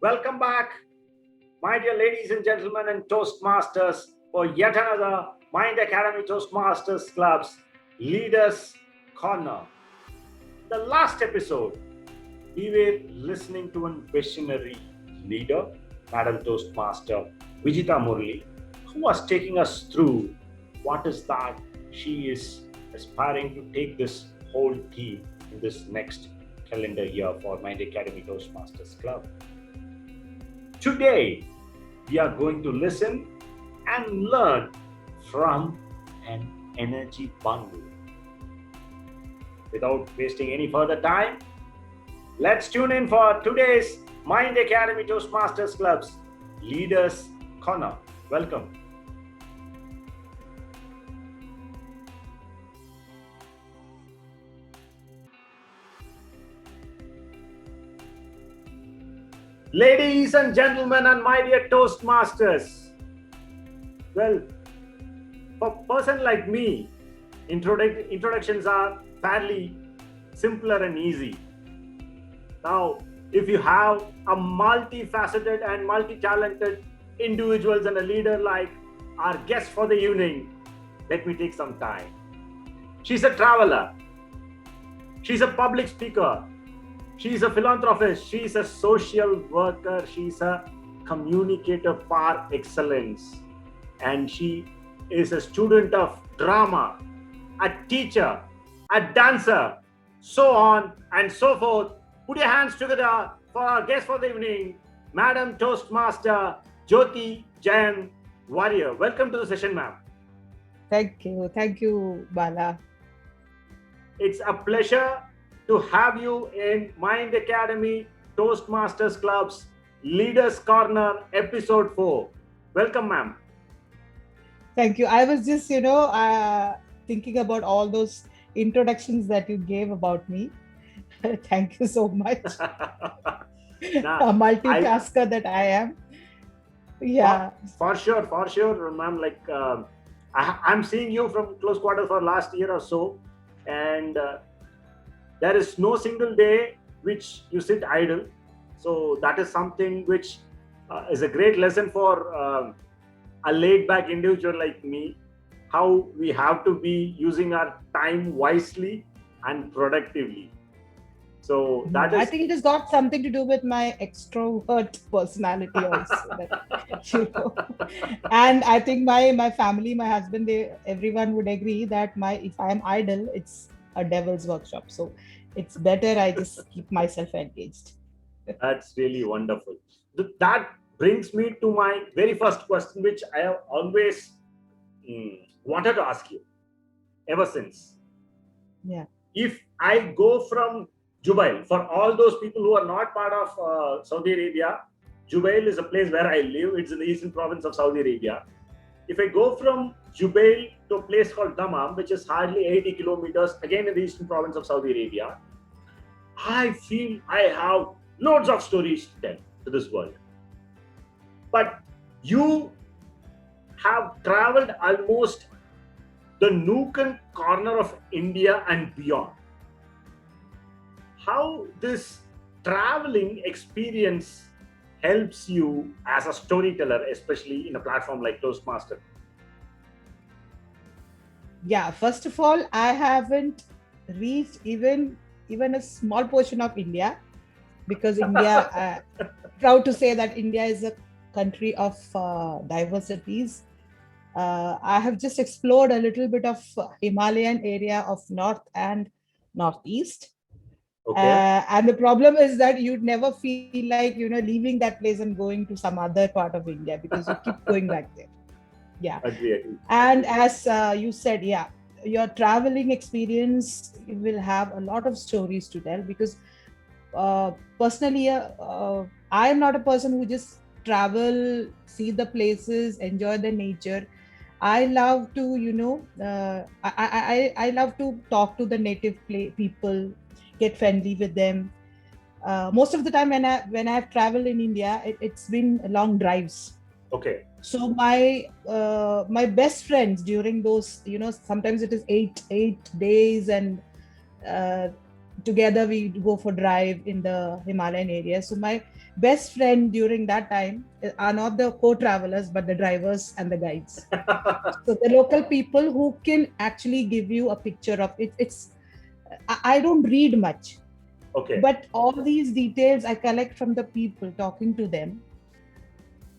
Welcome back, my dear ladies and gentlemen and Toastmasters, for yet another Mind Academy Toastmasters Club's Leaders Corner. The last episode, we were listening to a visionary leader, Madam Toastmaster Vijita Murli, who was taking us through what is that she is aspiring to take this whole team in this next calendar year for Mind Academy Toastmasters Club. Today, we are going to listen and learn from an energy bundle. Without wasting any further time, let's tune in for today's Mind Academy Toastmasters Club's Leaders Corner. Welcome. Ladies and gentlemen, and my dear Toastmasters, well, for a person like me, introductions are fairly simpler and easy. Now, if you have a multifaceted and multi-talented individuals and a leader like our guest for the evening, let me take some time. She's a traveler. She's a public speaker. She's a philanthropist. She's a social worker. She's a communicator par excellence. And she is a student of drama, a teacher, a dancer, so on and so forth. Put your hands together for our guest for the evening, Madam Toastmaster Jyoti Jain Warrior. Welcome to the session, ma'am. Thank you. Thank you, Bala. It's a pleasure to have you in Mind Academy Toastmasters Club's Leaders Corner Episode 4. Welcome, ma'am. Thank you. I was just, thinking about all those introductions that you gave about me. Thank you so much. Nah, A multitasker that I am. Yeah. for sure, ma'am. I'm seeing you from close quarters for last year or so, and there is no single day which you sit idle. So that is something which is a great lesson for a laid back individual like me, how we have to be using our time wisely and productively. So that I is think it has got something to do with my extrovert personality also. And I think my family, my husband, everyone would agree that if I am idle, it's a devil's workshop. So it's better I just keep myself engaged. That's really wonderful. That brings me to my very first question, which I have always wanted to ask you ever since. Yeah. If I go from Jubail, for all those people who are not part of Saudi Arabia, Jubail is a place where I live. It's in the eastern province of Saudi Arabia. If I go from Jubail to a place called Dammam, which is hardly 80 kilometers, again in the eastern province of Saudi Arabia, I feel I have loads of stories to tell to this world. But you have traveled almost the nook and corner of India and beyond. How this traveling experience helps you as a storyteller, especially in a platform like Toastmaster? Yeah. First of all, I haven't reached even a small portion of India, because India, proud to say that India is a country of diversities. I have just explored a little bit of Himalayan area of north and northeast. Okay, And the problem is that you'd never feel like leaving that place and going to some other part of India, because you keep going back there. Yeah. agree. And as you said, yeah, your traveling experience will have a lot of stories to tell, because personally, I am not a person who just travel, see the places, enjoy the nature. I love to, I love to talk to the native people, get friendly with them. Most of the time when I have traveled in India, it's been long drives. Okay, So my best friends during those, sometimes it is eight days, and uh, together we go for drive in the Himalayan area. So my best friend during that time are not the co-travelers, but the drivers and the guides. So the local people who can actually give you a picture of it. I don't read much, Okay. but all these details I collect from the people talking to them,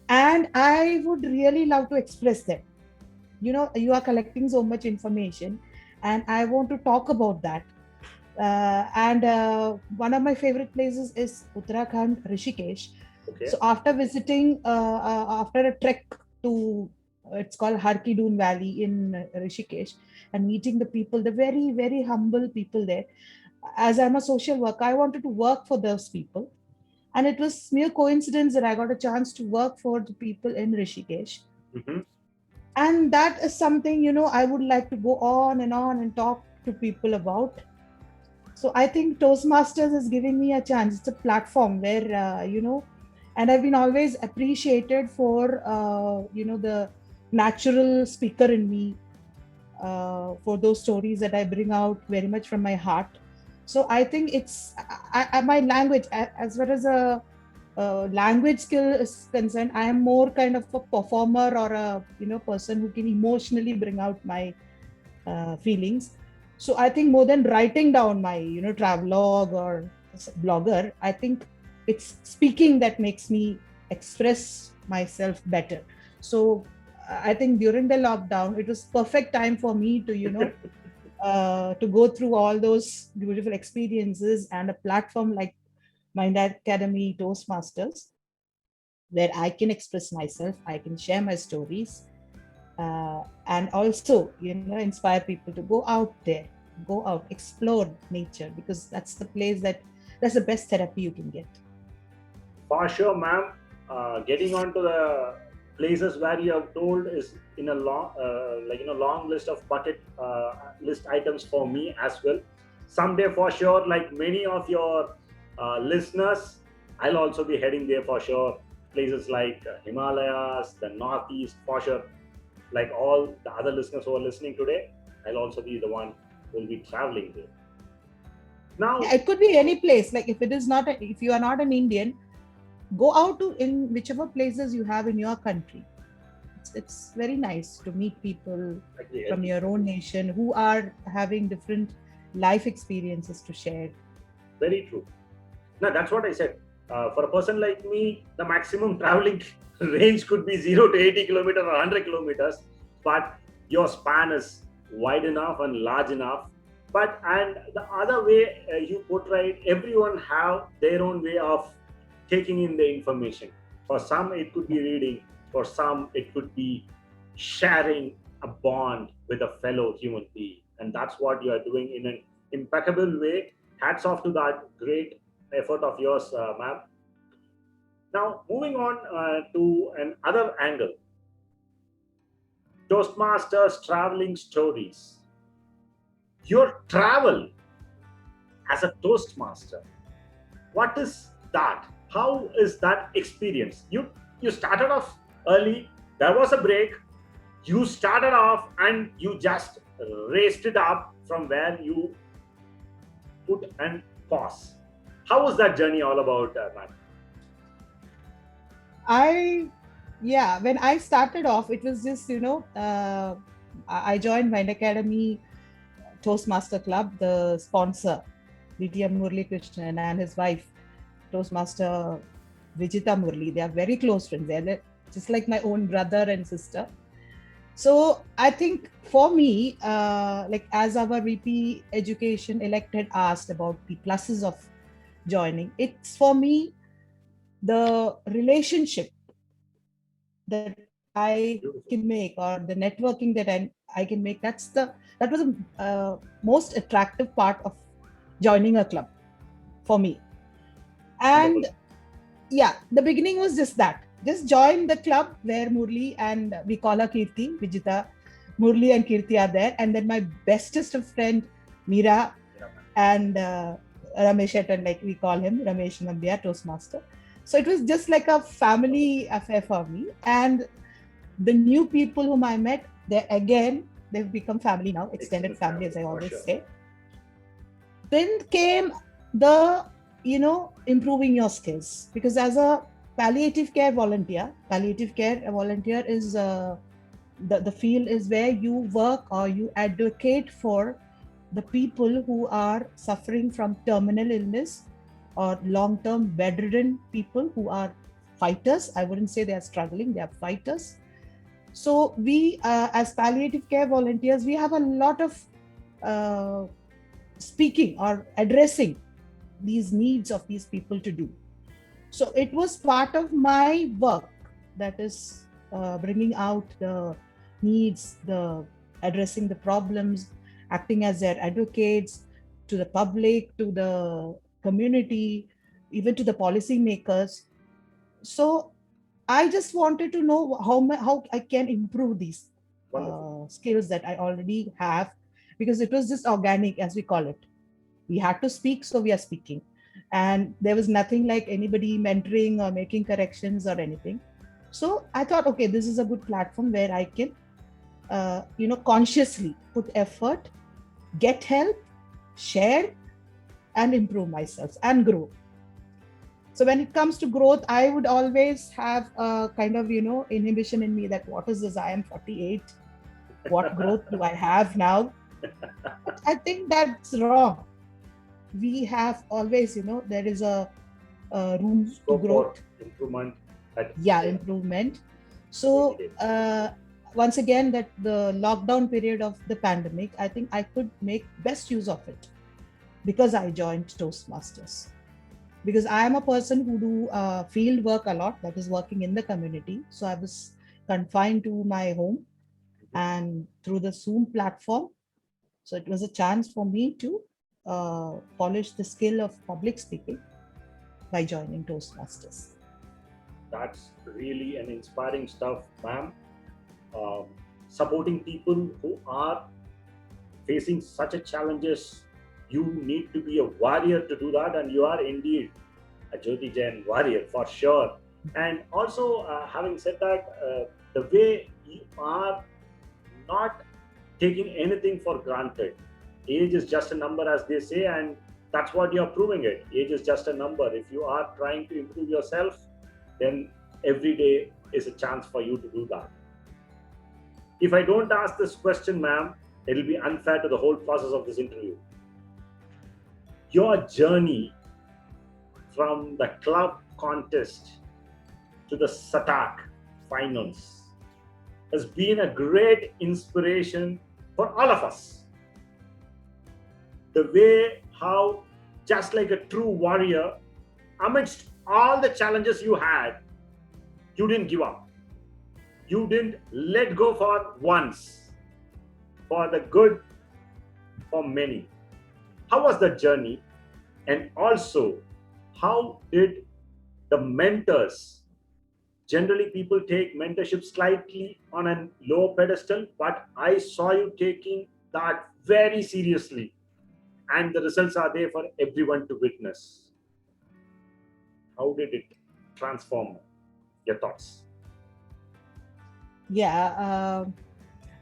and I would really love to express them. You are collecting so much information, and I want to talk about that. And one of my favorite places is Uttarakhand, Rishikesh. Okay. So after visiting, after a trek to, it's called Harki-Dun Valley in Rishikesh, and meeting the people, the very, very humble people there. As I'm a social worker, I wanted to work for those people. And it was mere coincidence that I got a chance to work for the people in Rishikesh. Mm-hmm. And that is something, I would like to go on and talk to people about. So I think Toastmasters is giving me a chance. It's a platform where, and I've been always appreciated for, the natural speaker in me, for those stories that I bring out very much from my heart. So I think it's my language, as far as a language skill is concerned, I am more kind of a performer or a person who can emotionally bring out my feelings. So I think more than writing down my travelogue or blogger, I think it's speaking that makes me express myself better. So I think during the lockdown, it was perfect time for me to to go through all those beautiful experiences, and a platform like Mind Academy Toastmasters, where I can express myself, I can share my stories, and also, inspire people to go out there, go out, explore nature, because that's the best therapy you can get. For sure, ma'am. Getting on to the places where you have told is in a long, long list of bucket list items for me as well. Someday, for sure, like many of your listeners, I'll also be heading there for sure. Places like Himalayas, the Northeast, for sure. Like all the other listeners who are listening today, I'll also be the one who will be traveling there. Yeah, Now, it could be any place. Like if you are not an Indian, go out to in whichever places you have in your country. It's very nice to meet people agree, from your own nation who are having different life experiences to share. very true. No, that's what I said. For a person like me, the maximum traveling range could be 0 to 80 kilometers or 100 kilometers, but your span is wide enough and large enough. But and the other way you portrayed, everyone have their own way of taking in the information. For some, it could be reading. For some, it could be sharing a bond with a fellow human being, and that's what you are doing in an impeccable way. Hats off to that great effort of yours, ma'am. Now, moving on to another angle, Toastmasters traveling stories. Your travel as a Toastmaster, what is that? How is that experience? You started off early, there was a break, you started off and you just raised it up from where you put and pause. How was that journey all about, ma'am? When I started off, it was just, I joined Mind Academy Toastmaster Club, the sponsor, DTM Murli Krishnan and his wife, Toastmaster Vijita Murli. They are very close friends. They're just like my own brother and sister. So I think for me, like as our VP Education elected asked about the pluses of joining, it's for me the relationship that I Beautiful. can make, or the networking that I can make. That was the most attractive part of joining a club for me. Wonderful. And yeah, the beginning was just that. Just join the club where Murli and we call her Kirti, Vijita, Murli and Kirti are there. And then my bestest of friend, Meera, and Ramesh Etan, like we call him, Ramesh Nambia, Toastmaster. So it was just like a family affair for me. And the new people whom I met, they've become family now, extended family, as I always say. Then came the improving your skills. Because as a palliative care volunteer is the field is where you work or you advocate for the people who are suffering from terminal illness or long-term bedridden people who are fighters. I wouldn't say they are struggling, they are fighters. So we, as palliative care volunteers, we have a lot of speaking or addressing these needs of these people to do. So it was part of my work, that is bringing out the needs, the addressing the problems, acting as their advocates to the public, to the community, even to the policy makers. So I just wanted to know how I can improve these skills that I already have, because it was just organic, as we call it. We had to speak, so we are speaking. And there was nothing like anybody mentoring or making corrections or anything. So I thought, okay, this is a good platform where I can, consciously put effort, get help, share, and improve myself and grow. So when it comes to growth, I would always have a kind of, inhibition in me that what is this? I am 48. What growth do I have now? But I think that's wrong. We have always, there is a room to grow. Improvement. Improvement. So once again, that the lockdown period of the pandemic, I think I could make best use of it because I joined Toastmasters. Because I am a person who do field work a lot, that is working in the community. So I was confined to my home, and through the Zoom platform, so it was a chance for me to polish the skill of public speaking by joining Toastmasters. That's really an inspiring stuff, ma'am. Supporting people who are facing such a challenges, you need to be a warrior to do that, and you are indeed a Jyoti Jain warrior for sure. And also, having said that, the way you are not taking anything for granted. Age is just a number, as they say, and that's what you're proving it. Age is just a number. If you are trying to improve yourself, then every day is a chance for you to do that. If I don't ask this question, ma'am, it'll be unfair to the whole process of this interview. Your journey from the club contest to the SATAC finals has been a great inspiration for all of us. The way how, just like a true warrior, amidst all the challenges you had, you didn't give up. You didn't let go for once, for the good for many. How was the journey? And also, how did the mentors, generally people take mentorship slightly on a low pedestal, but I saw you taking that very seriously, and the results are there for everyone to witness. How did it transform? Your thoughts? Yeah,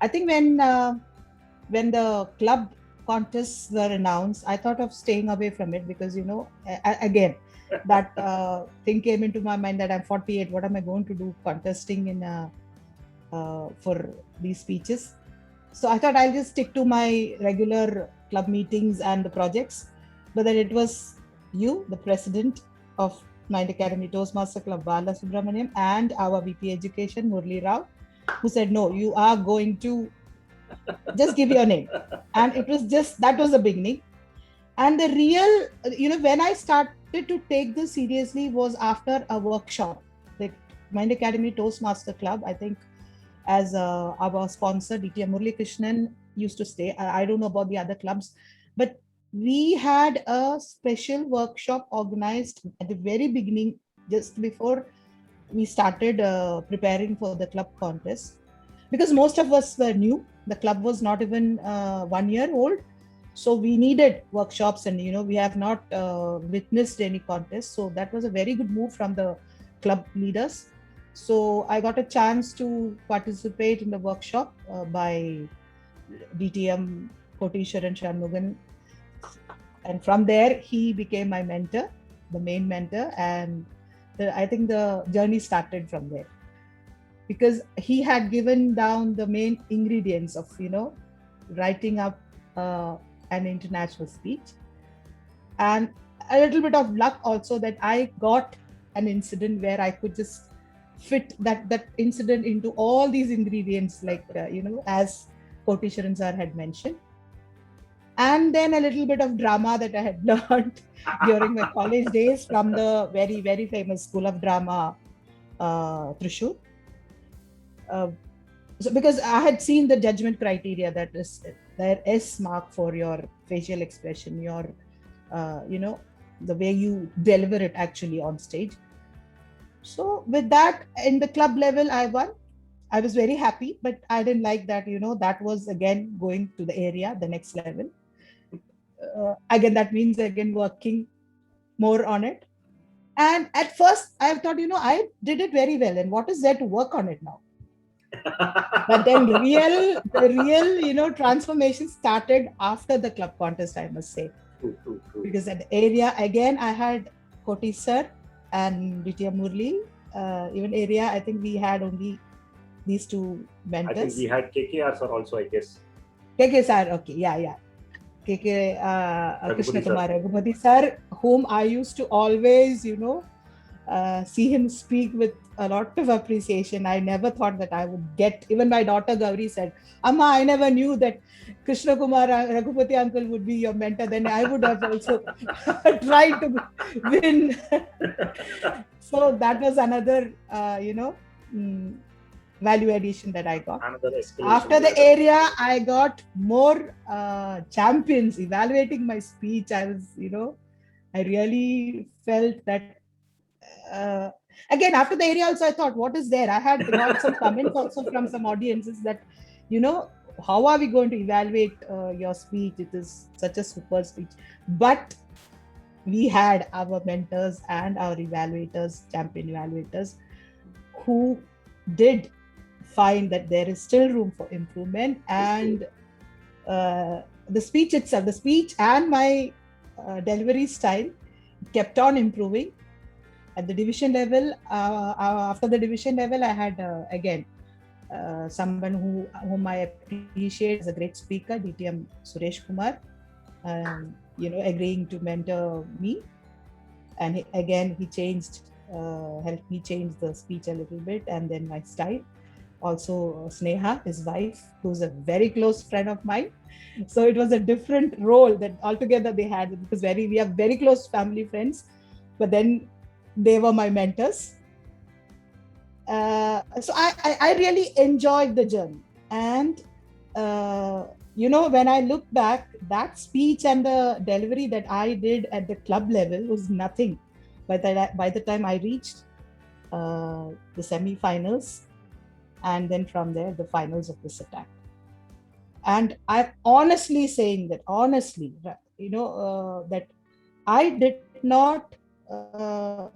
I think when the club contests were announced, I thought of staying away from it because, again, that thing came into my mind that I'm 48. What am I going to do contesting in for these speeches? So I thought I'll just stick to my regular club meetings and the projects. But then it was you, the president of Mind Academy Toastmaster Club, Bala Subramaniam, and our VP Education, Murli Rao, who said, no, you are going to just give your name. And it was just, that was the beginning. And the real, when I started to take this seriously was after a workshop. The Mind Academy Toastmaster Club, I think, as our sponsor, DTM Murli Krishnan, used to stay. I don't know about the other clubs, but we had a special workshop organized at the very beginning, just before we started preparing for the club contest, because most of us were new. The club was not even 1 year old. So we needed workshops, and we have not witnessed any contest. So that was a very good move from the club leaders. So I got a chance to participate in the workshop by DTM Kotishwaran Shanmugan. And from there, he became my mentor. the main mentor, and I think the journey started from there, because he had given down the main ingredients of writing up an international speech, and a little bit of luck also that I got an incident where I could just fit that incident into all these ingredients, like as Koti Sharan sir had mentioned. And then a little bit of drama that I had learned during my college days from the very, very famous School of Drama, Thrissur. So because I had seen the judgment criteria, that is there is mark for your facial expression, your the way you deliver it actually on stage. So with that, in the club level, I won. I was very happy, but I didn't like that. That was again going to the area, the next level. Again, that means again working more on it. And at first, I thought, I did it very well, and what is there to work on it now? But then the real transformation started after the club contest, I must say. True. Because at the area, again, I had Koti sir and DTM Murli. Even area, I think we had only these two mentors. I think we had KKR sir also, I guess. KK sir, okay, yeah. KK Krishna Kumar Raghupati sir, whom I used to always, see him speak with a lot of appreciation. I never thought that I would get, even my daughter Gauri said, Amma, I never knew that Krishna Kumar Raghupati uncle would be your mentor. Then I would have also tried to win. So that was another, value addition that I got. After the area, I got more champions evaluating my speech. I was, I really felt that. Again, after the area also, I thought, what is there? I had got some comments also from some audiences that, how are we going to evaluate your speech? It is such a super speech. But we had our mentors and our evaluators, champion evaluators, who did find that there is still room for improvement, and the speech itself, the speech and my delivery style kept on improving. At the division level, after the division level, I had again someone whom I appreciate as a great speaker, DTM Suresh Kumar, agreeing to mentor me, and he changed, helped me change the speech a little bit, and then my style. Also Sneha, his wife, who's a very close friend of mine. So it was a different role that altogether they had, because we are very close family friends, but then they were my mentors. So I really enjoyed the journey. And, when I look back, that speech and the delivery that I did at the club level was nothing by the time I reached the semi-finals, and then from there, the finals of this attack. And I'm honestly saying that, that I did not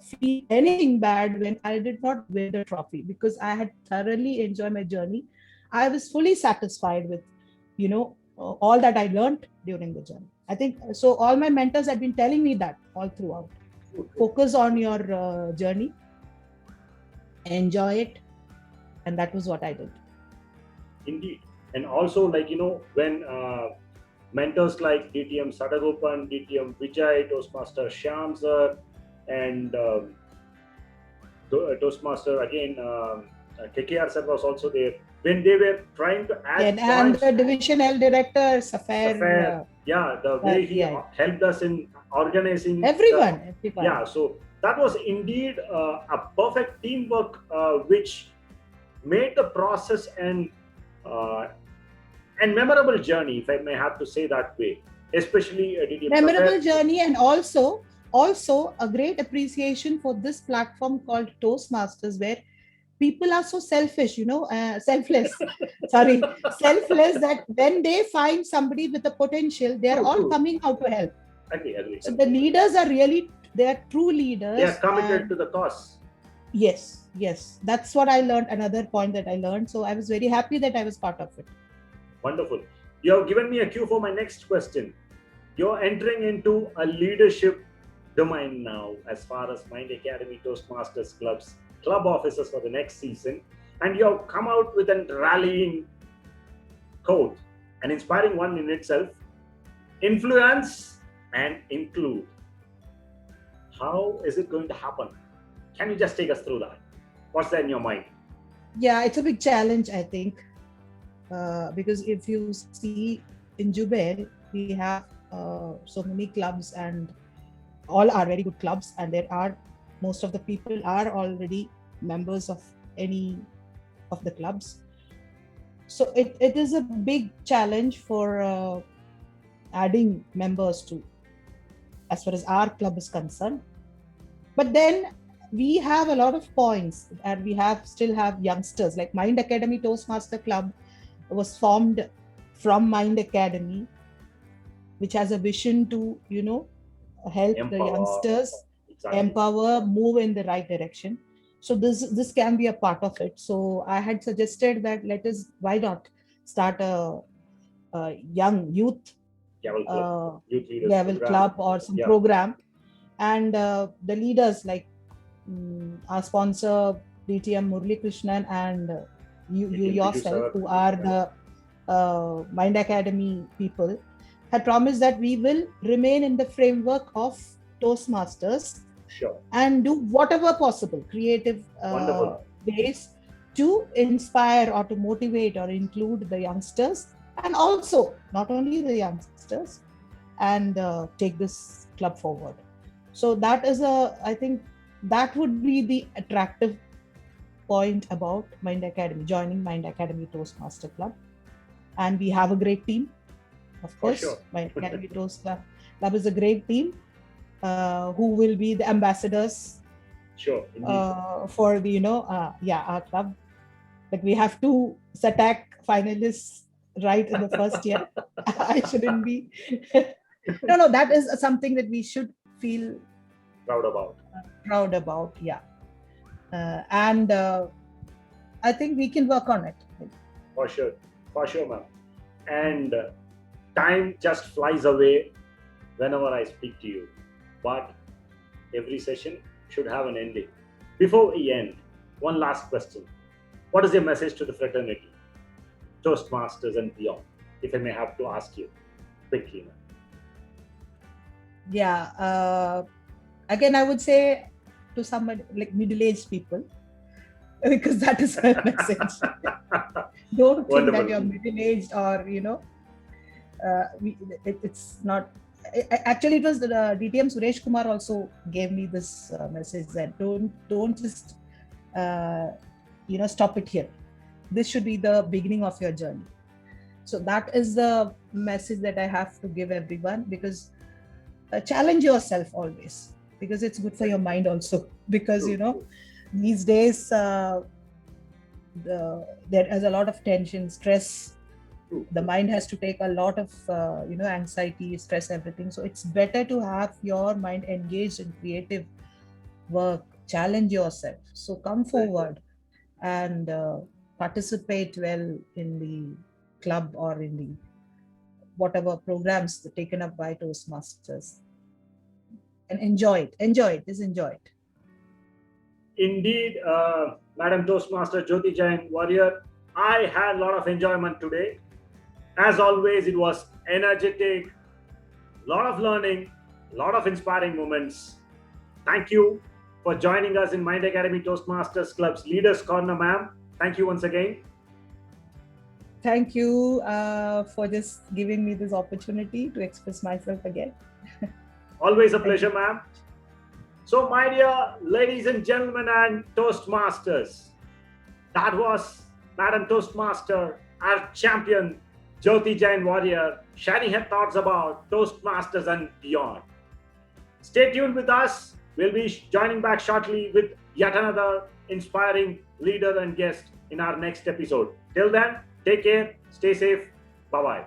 feel anything bad when I did not win the trophy, because I had thoroughly enjoyed my journey. I was fully satisfied with, all that I learned during the journey. I think so. All my mentors had been telling me that all throughout. Focus on your journey, enjoy it, and that was what I did. Indeed. And also, when mentors like DTM Sadagopan, DTM Vijay, Toastmaster Shyam sir, and Toastmaster again, KKR sir was also there. When they were trying to add and the Division L director, Safair. The way he helped us in organizing. Everyone. Yeah, so that was indeed a perfect teamwork, which made the process and memorable journey, if I may have to say that way, especially memorable journey, and also a great appreciation for this platform called Toastmasters, where people are so selfish, selfless that when they find somebody with a potential, they are all coming out to help. Agree. So the leaders are they are true leaders. They are committed to the cause. Yes. That's what I learned. Another point that I learned. So I was very happy that I was part of it. Wonderful. You have given me a cue for my next question. You're entering into a leadership domain now as far as Mind Academy Toastmasters Club's club officers for the next season, and you have come out with a rallying quote, an inspiring one in itself: influence and include. How is it going to happen? Can you just take us through that? What's there in your mind? Yeah, it's a big challenge, I think, because if you see in Jubail, we have so many clubs, and all are very good clubs, and most of the people are already members of any of the clubs. So it is a big challenge for adding members to, as far as our club is concerned. But then we have a lot of points, and we still have youngsters. Like Mind Academy Toastmaster Club was formed from Mind Academy, which has a vision to, help the youngsters empower, move in the right direction. So this can be a part of it. So I had suggested that why not start a young youth level club or some program, and the leaders like our sponsor DTM Murli Krishnan and you yourself, who are the Mind Academy people, had promised that we will remain in the framework of Toastmasters. Sure. And do whatever possible creative ways to inspire or to motivate or include the youngsters, and also not only the youngsters, and take this club forward. So that is I think that would be the attractive point about Mind Academy, joining Mind Academy Toastmaster Club. And we have a great team, of course. Sure. Mind Academy Toast Club is a great team. Who will be the ambassadors? Sure. For the our club. Like we have two SATAC finalists right in the first year. I shouldn't be. No, that is something that we should feel proud about. Yeah, and I think we can work on it. For sure, ma'am. And time just flies away whenever I speak to you. But every session should have an ending. Before we end, one last question. What is your message to the fraternity, Toastmasters and beyond, if I may have to ask you quickly? Yeah. Again, I would say to somebody like middle-aged people, because that is my message. Don't think Wonderful. that you're middle-aged or, it's not. Actually, it was the DTM Suresh Kumar also gave me this message that don't just stop it here. This should be the beginning of your journey. So that is the message that I have to give everyone, because challenge yourself always, because it's good for your mind also. Because these days there is a lot of tension, stress. The mind has to take a lot of anxiety, stress, everything. So it's better to have your mind engaged in creative work. Challenge yourself. So come forward and participate well in the club or in the whatever programs taken up by Toastmasters, and enjoy it. Just enjoy it. Indeed, Madam Toastmaster Jyoti Jain Warrior, I had a lot of enjoyment today. As always, it was energetic, a lot of learning, a lot of inspiring moments. Thank you for joining us in Mind Academy Toastmasters Club's Leaders Corner, ma'am. Thank you once again. Thank you for just giving me this opportunity to express myself again. Always a pleasure, ma'am. So, my dear ladies and gentlemen and Toastmasters, that was Madam Toastmaster, our champion, Jyoti Jain Warrior, sharing her thoughts about Toastmasters and beyond. Stay tuned with us. We'll be joining back shortly with yet another inspiring leader and guest in our next episode. Till then, take care, stay safe, bye-bye.